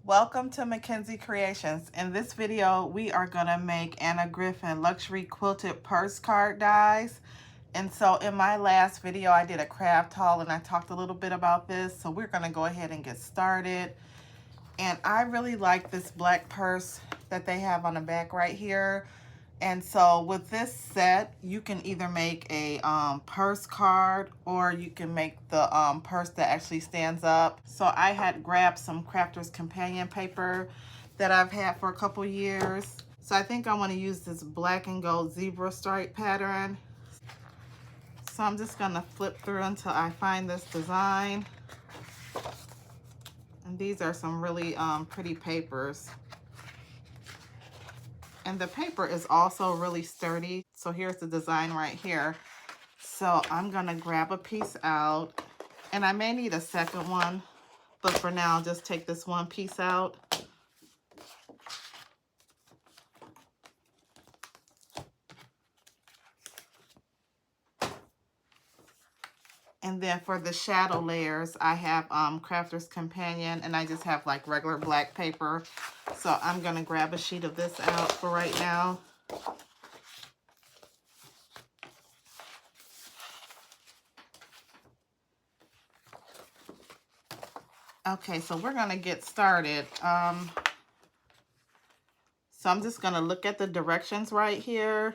Welcome to Mackenzie Creations. In this video, we are going to make Anna Griffin luxury quilted purse card dies. And so in my last video, I did a craft haul and I talked a little bit about this. So we're going to go ahead and get started. And I really like this black purse that they have on the back right here. And so with this set, you can either make a purse card or you can make the purse that actually stands up. So I had grabbed some Crafter's Companion paper that I've had for a couple years. So I think I want to use this black and gold zebra stripe pattern. So I'm just going to flip through until I find this design. And these are some really pretty papers. And the paper is also really sturdy. So here's the design right here. So I'm gonna grab a piece out, and I may need a second one, but for now, I'll just take this one piece out. And then for the shadow layers, I have Crafter's Companion, and I just have like regular black paper. So I'm gonna grab a sheet of this out for right now. Okay, so we're gonna get started. So I'm just gonna look at the directions right here,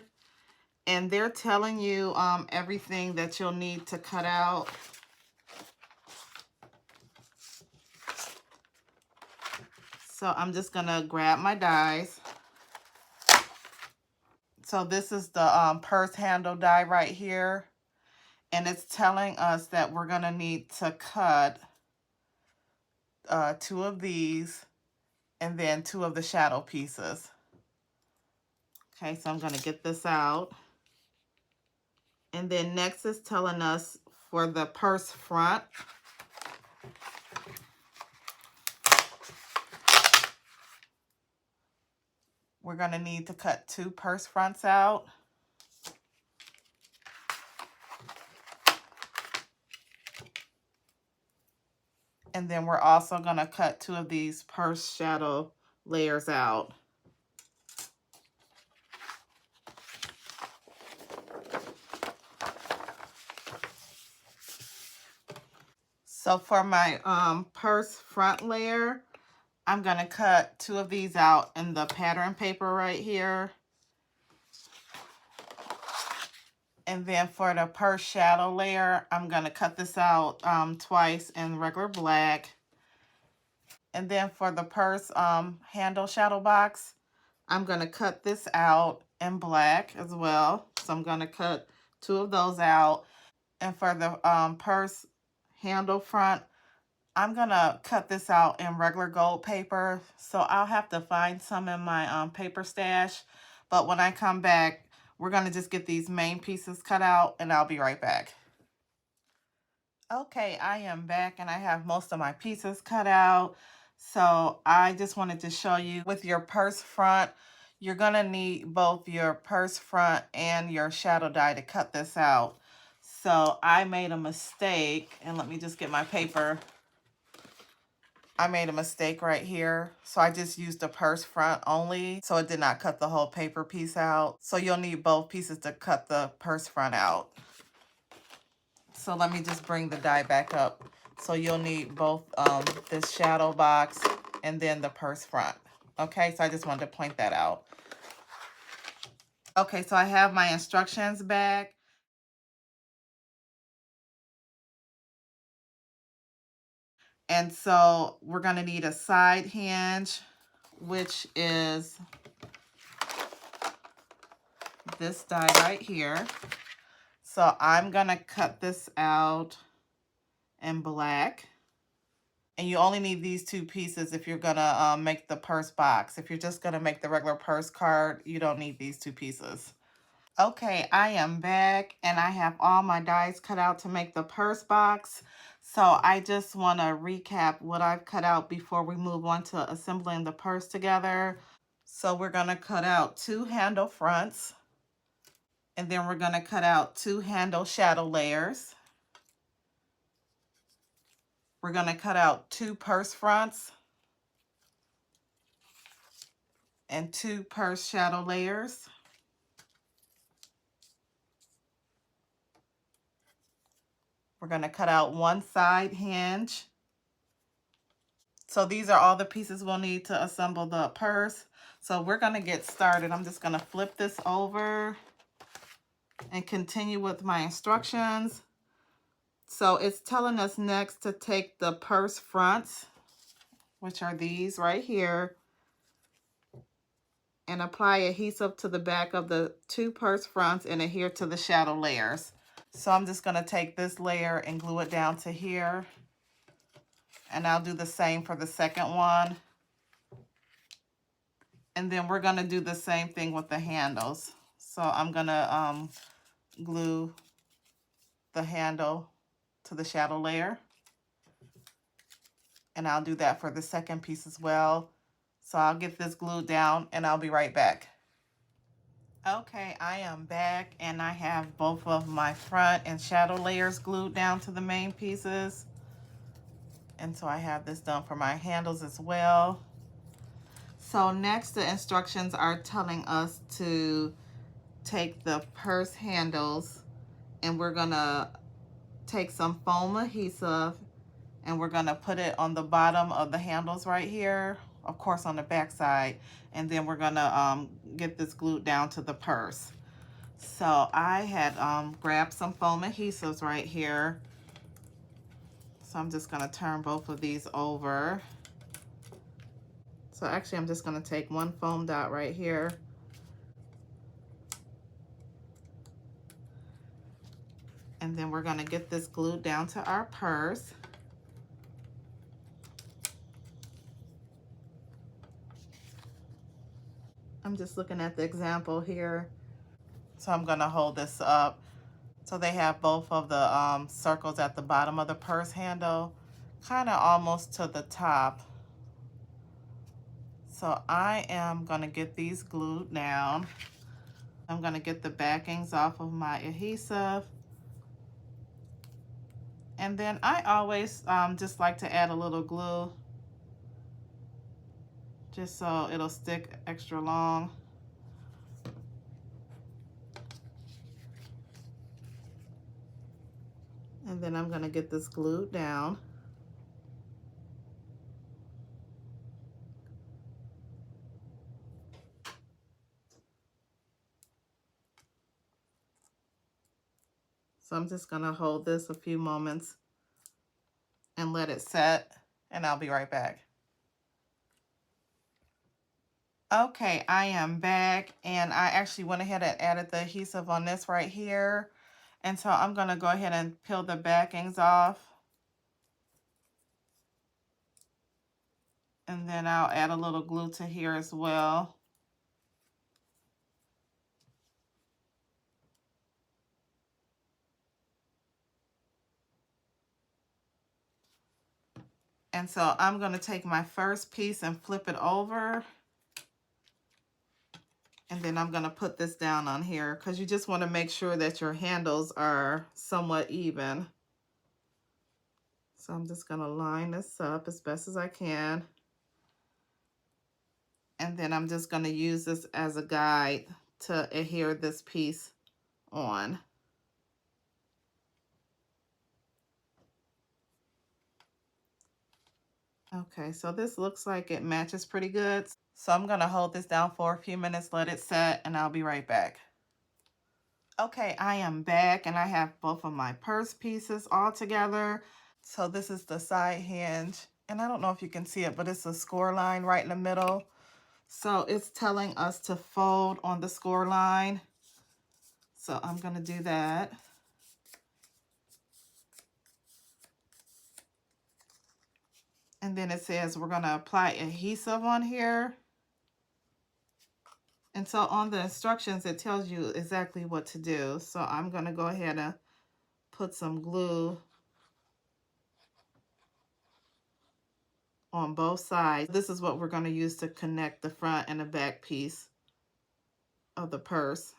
and they're telling you everything that you'll need to cut out. So I'm just gonna grab my dies. So this is the purse handle die right here, and it's telling us that we're gonna need to cut 2 of these and then 2 of the shadow pieces. Okay, so I'm gonna get this out. And then next is telling us for the purse front, we're gonna need to cut 2 purse fronts out. And then we're also gonna cut 2 of these purse shadow layers out. So for my purse front layer, I'm gonna cut 2 of these out in the pattern paper right here. And then for the purse shadow layer, I'm gonna cut this out twice in regular black. And then for the purse handle shadow box, I'm gonna cut this out in black as well. So I'm gonna cut 2 of those out. And for the purse handle front, I'm gonna cut this out in regular gold paper. So I'll have to find some in my paper stash. But when I come back, we're gonna just get these main pieces cut out and I'll be right back. Okay, I am back and I have most of my pieces cut out. So I just wanted to show you with your purse front, you're gonna need both your purse front and your shadow die to cut this out. So I made a mistake, and let me just get my paper. I made a mistake right here. So I just used the purse front only. So it did not cut the whole paper piece out. So you'll need both pieces to cut the purse front out. So let me just bring the die back up. So you'll need both this shadow box and then the purse front. Okay, so I just wanted to point that out. Okay, so I have my instructions back. And so we're gonna need a side hinge, which is this die right here. So I'm gonna cut this out in black. And you only need these 2 pieces if you're gonna make the purse box. If you're just gonna make the regular purse card, you don't need these 2 pieces. Okay, I am back and I have all my dies cut out to make the purse box. So I just want to recap what I've cut out before we move on to assembling the purse together. So we're going to cut out 2 handle fronts, and then we're going to cut out 2 handle shadow layers. We're going to cut out 2 purse fronts, and 2 purse shadow layers. We're going to cut out 1 side hinge. So these are all the pieces we'll need to assemble the purse. So we're going to get started. I'm just going to flip this over and continue with my instructions. So it's telling us next to take the purse fronts, which are these right here, and apply adhesive to the back of the 2 purse fronts and adhere to the shadow layers. So I'm just going to take this layer and glue it down to here. And I'll do the same for the second one. And then we're going to do the same thing with the handles. So I'm going to glue the handle to the shadow layer. And I'll do that for the second piece as well. So I'll get this glued down and I'll be right back. Okay, I am back and I have both of my front and shadow layers glued down to the main pieces. And so I have this done for my handles as well. So next, the instructions are telling us to take the purse handles and we're gonna take some foam adhesive and we're gonna put it on the bottom of the handles right here, of course on the back side, and then we're gonna get this glued down to the purse. So I had grabbed some foam adhesives right here. So I'm just gonna turn both of these over. So actually I'm just gonna take 1 foam dot right here. And then we're gonna get this glued down to our purse. I'm just looking at the example here. So I'm gonna hold this up. So they have both of the circles at the bottom of the purse handle, kind of almost to the top. So I am gonna get these glued down. I'm gonna get the backings off of my adhesive. And then I always just like to add a little glue, just so it'll stick extra long. And then I'm gonna get this glued down. So I'm just gonna hold this a few moments and let it set, and I'll be right back. Okay, I am back, and I actually went ahead and added the adhesive on this right here. And so I'm gonna go ahead and peel the backings off. And then I'll add a little glue to here as well. And so I'm gonna take my first piece and flip it over. And then I'm gonna put this down on here because you just wanna make sure that your handles are somewhat even. So I'm just gonna line this up as best as I can. And then I'm just gonna use this as a guide to adhere this piece on. Okay, so this looks like it matches pretty good. So I'm gonna hold this down for a few minutes, let it set, and I'll be right back. Okay, I am back and I have both of my purse pieces all together. So this is the side hinge, and I don't know if you can see it, but it's a score line right in the middle. So it's telling us to fold on the score line. So I'm gonna do that. And then it says we're gonna apply adhesive on here. And so on the instructions, it tells you exactly what to do. So I'm gonna go ahead and put some glue on both sides. This is what we're gonna use to connect the front and the back piece of the purse.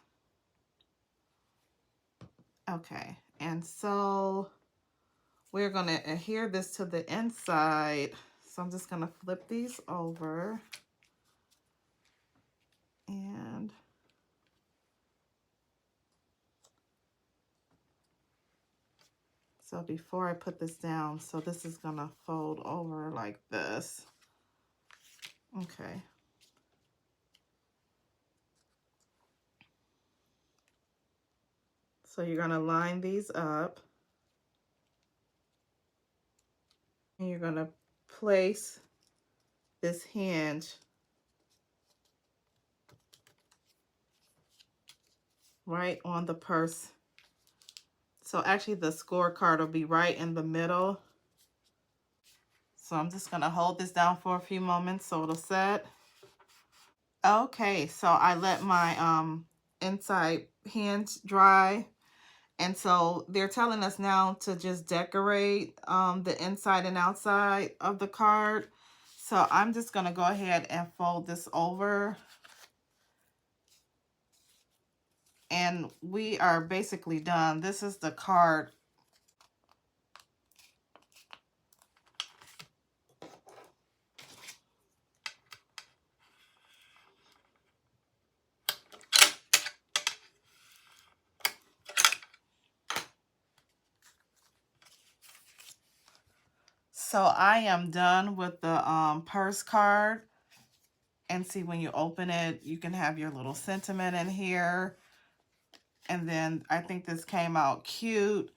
Okay, and so we're gonna adhere this to the inside. So I'm just gonna flip these over. And so before I put this down, so this is gonna fold over like this. Okay. So you're gonna line these up. And you're gonna place this hinge right on the purse. So actually the scorecard will be right in the middle. So I'm just gonna hold this down for a few moments so it'll set. Okay, so I let my inside hinge dry. And so they're telling us now to just decorate the inside and outside of the card. So I'm just gonna go ahead and fold this over. And we are basically done. This is the card. So I am done with the purse card. And see, when you open it, you can have your little sentiment in here. And then I think this came out cute.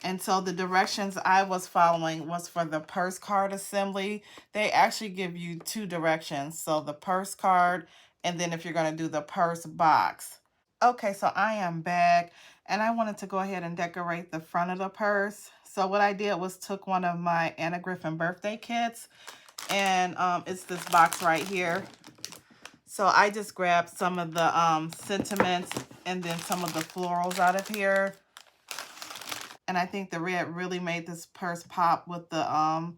And so the directions I was following was for the purse card assembly. They actually give you 2 directions. So the purse card, and then if you're going to do the purse box. Okay, so I am back, and I wanted to go ahead and decorate the front of the purse. So what I did was took one of my Anna Griffin birthday kits, and it's this box right here. So I just grabbed some of the sentiments and then some of the florals out of here. And I think the red really made this purse pop with the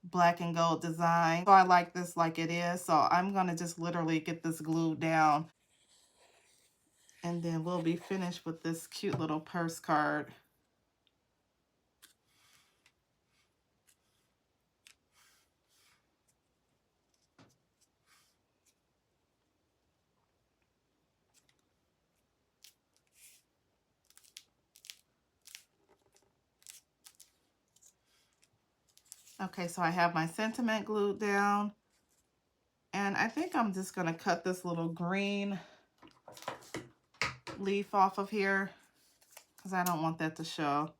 black and gold design. So I like this like it is. So I'm going to just literally get this glued down. And then we'll be finished with this cute little purse card. Okay, so I have my sentiment glued down. And I think I'm just going to cut this little green leaf off of here because I don't want that to show.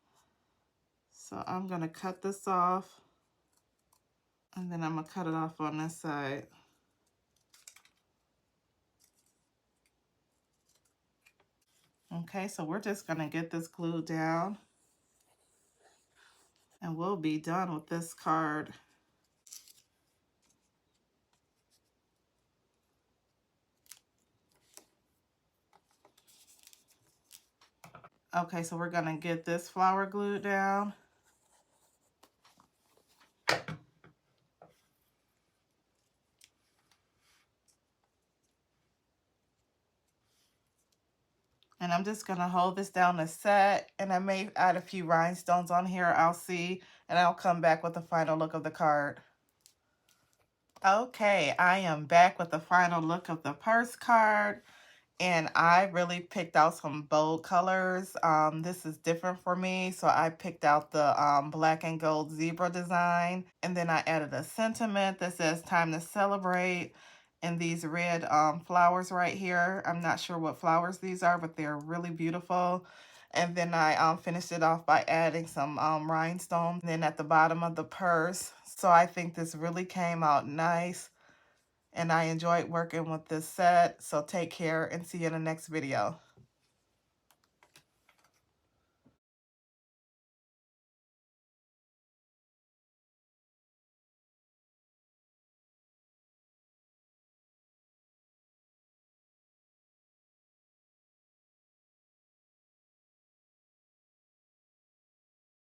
So I'm going to cut this off. And then I'm going to cut it off on this side. Okay, so we're just going to get this glued down. And we'll be done with this card. Okay, so we're going to get this flower glued down. And I'm just going to hold this down to set. And I may add a few rhinestones on here. I'll see. And I'll come back with the final look of the card. Okay, I am back with the final look of the purse card. And I really picked out some bold colors. This is different for me. So I picked out the black and gold zebra design. And then I added a sentiment that says time to celebrate. And these red flowers right here. I'm not sure what flowers these are, but they're really beautiful. And then I finished it off by adding some rhinestones. And then at the bottom of the purse. So I think this really came out nice. And I enjoyed working with this set. So take care and see you in the next video.